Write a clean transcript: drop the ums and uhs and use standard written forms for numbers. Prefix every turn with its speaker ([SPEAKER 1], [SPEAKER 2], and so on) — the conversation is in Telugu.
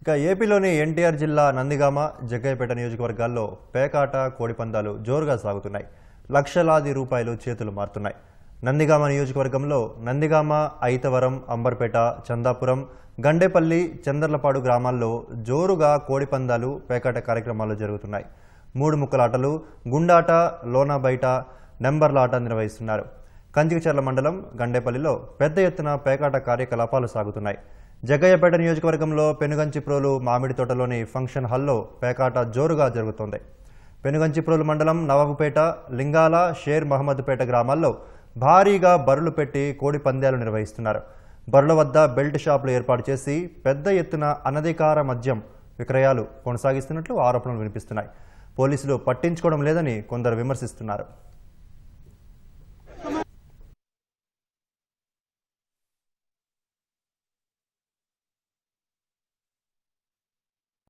[SPEAKER 1] ఇక ఏపీలోని ఎన్టీఆర్ జిల్లా నందిగామ, జగ్గయ్యపేట నియోజకవర్గాల్లో పేకాట, కోడిపందాలు జోరుగా సాగుతున్నాయి. లక్షలాది రూపాయలు చేతులు మారుతున్నాయి. నందిగామ నియోజకవర్గంలో నందిగామ, ఐతవరం, అంబర్పేట, చందాపురం, గండేపల్లి, చందర్లపాడు గ్రామాల్లో జోరుగా కోడిపందాలు, పేకాట కార్యక్రమాలు జరుగుతున్నాయి. మూడు ముక్కలాటలు, గుండాట, లోనా బయట, నెంబర్లాట నిర్వహిస్తున్నారు. కంచికచర్ల మండలం గండేపల్లిలో పెద్ద ఎత్తున పేకాట కార్యకలాపాలు సాగుతున్నాయి. జగ్గయ్యపేట నియోజకవర్గంలో పెనుగంచిప్రోలు మామిడి తోటలోని ఫంక్షన్ హాల్లో పేకాట జోరుగా జరుగుతోంది. పెనుగంచిప్రోలు మండలం నవాబుపేట, లింగాల, షేర్ మహమ్మద్పేట గ్రామాల్లో భారీగా బరులు పెట్టి కోడి పందాలు నిర్వహిస్తున్నారు. బరుల వద్ద బెల్ట్ షాపులు ఏర్పాటు చేసి పెద్ద ఎత్తున అనధికార మద్యం విక్రయాలు కొనసాగిస్తున్నట్లు ఆరోపణలు వినిపిస్తున్నాయి. పోలీసులు పట్టించుకోవడం లేదని కొందరు విమర్శిస్తున్నారు.